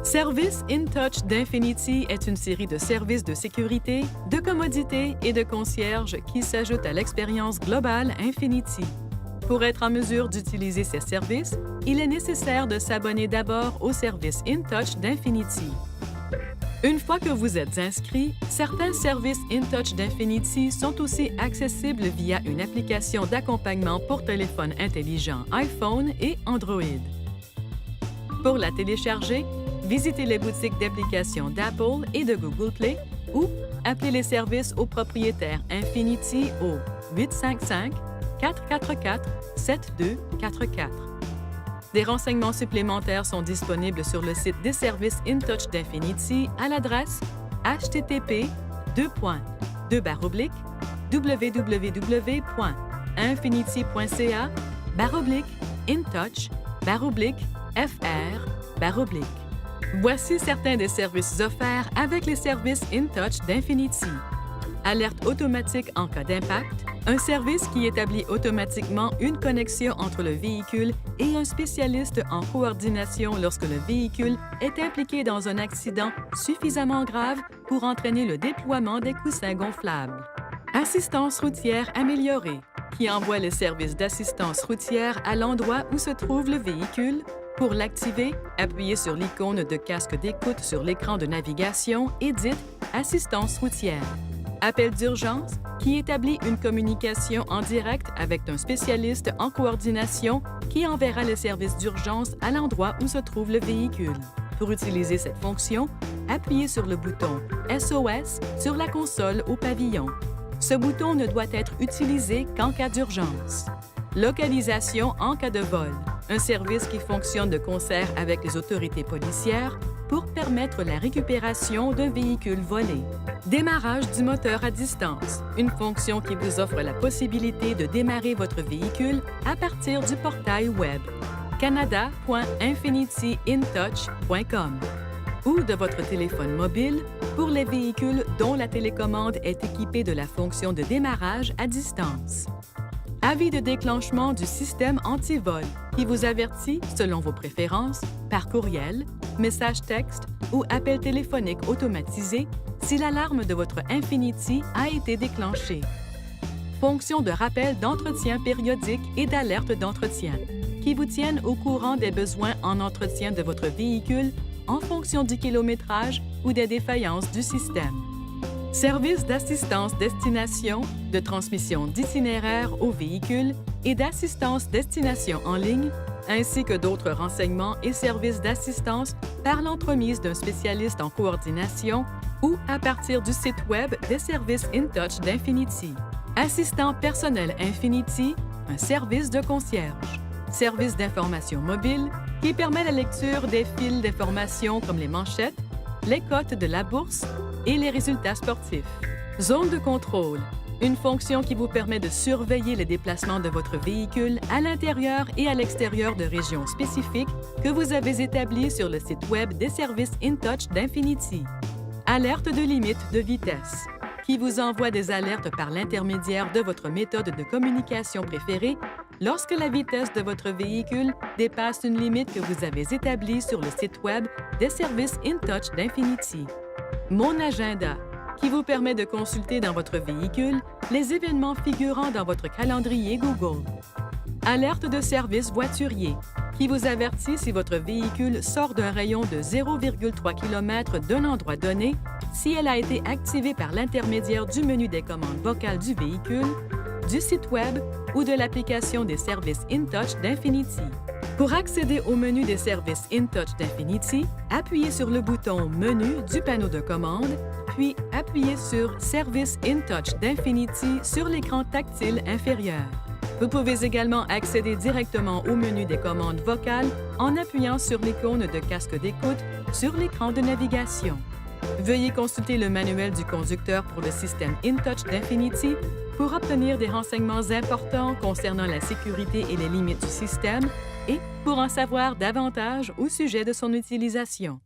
Service InTouch d'Infinity est une série de services de sécurité, de commodité et de concierge qui s'ajoutent à l'expérience globale Infinity. Pour être en mesure d'utiliser ces services, il est nécessaire de s'abonner d'abord au service InTouch d'Infinity. Une fois que vous êtes inscrit, certains services InTouch d'Infinity sont aussi accessibles via une application d'accompagnement pour téléphone intelligent iPhone et Android. Pour la télécharger, visitez les boutiques d'applications d'Apple et de Google Play ou appelez les services aux propriétaires Infinity au 855-444-7244. Des renseignements supplémentaires sont disponibles sur le site des services InTouch d'Infinity à l'adresse http://www.infinity.ca/intouch/fr/. Voici certains des services offerts avec les services InTouch d'Infinity. Alerte automatique en cas d'impact, un service qui établit automatiquement une connexion entre le véhicule et un spécialiste en coordination lorsque le véhicule est impliqué dans un accident suffisamment grave pour entraîner le déploiement des coussins gonflables. Assistance routière améliorée, qui envoie les services d'assistance routière à l'endroit où se trouve le véhicule. Pour l'activer, appuyez sur l'icône de casque d'écoute sur l'écran de navigation et dites « Assistance routière ». Appel d'urgence, qui établit une communication en direct avec un spécialiste en coordination qui enverra les services d'urgence à l'endroit où se trouve le véhicule. Pour utiliser cette fonction, appuyez sur le bouton SOS sur la console au pavillon. Ce bouton ne doit être utilisé qu'en cas d'urgence. Localisation en cas de vol, un service qui fonctionne de concert avec les autorités policières pour permettre la récupération d'un véhicule volé. Démarrage du moteur à distance, une fonction qui vous offre la possibilité de démarrer votre véhicule à partir du portail web canada.infinityintouch.com ou de votre téléphone mobile pour les véhicules dont la télécommande est équipée de la fonction de démarrage à distance. Avis de déclenchement du système anti-vol qui vous avertit, selon vos préférences, par courriel, message texte ou appel téléphonique automatisé si l'alarme de votre Infinity a été déclenchée. Fonction de rappel d'entretien périodique et d'alerte d'entretien qui vous tiennent au courant des besoins en entretien de votre véhicule en fonction du kilométrage ou des défaillances du système. Service d'assistance destination, de transmission d'itinéraire au véhicule et d'assistance destination en ligne, ainsi que d'autres renseignements et services d'assistance par l'entremise d'un spécialiste en coordination ou à partir du site Web des services InTouch d'Infinity. Assistant personnel Infinity, un service de concierge. Service d'information mobile qui permet la lecture des fils d'information comme les manchettes, les cotes de la bourse et les résultats sportifs. Zone de contrôle, une fonction qui vous permet de surveiller les déplacements de votre véhicule à l'intérieur et à l'extérieur de régions spécifiques que vous avez établies sur le site Web des services InTouch d'Infinity. Alerte de limite de vitesse, qui vous envoie des alertes par l'intermédiaire de votre méthode de communication préférée lorsque la vitesse de votre véhicule dépasse une limite que vous avez établie sur le site Web des services InTouch d'Infinity. Mon agenda, qui vous permet de consulter dans votre véhicule les événements figurant dans votre calendrier Google. Alerte de service voiturier, qui vous avertit si votre véhicule sort d'un rayon de 0,3 km d'un endroit donné, si elle a été activée par l'intermédiaire du menu des commandes vocales du véhicule, du site Web ou de l'application des services InTouch d'Infinity. Pour accéder au menu des services InTouch d'Infinity, appuyez sur le bouton Menu du panneau de commande, puis appuyez sur Service InTouch d'Infinity sur l'écran tactile inférieur. Vous pouvez également accéder directement au menu des commandes vocales en appuyant sur l'icône de casque d'écoute sur l'écran de navigation. Veuillez consulter le manuel du conducteur pour le système InTouch d'Infinity pour obtenir des renseignements importants concernant la sécurité et les limites du système et pour en savoir davantage au sujet de son utilisation.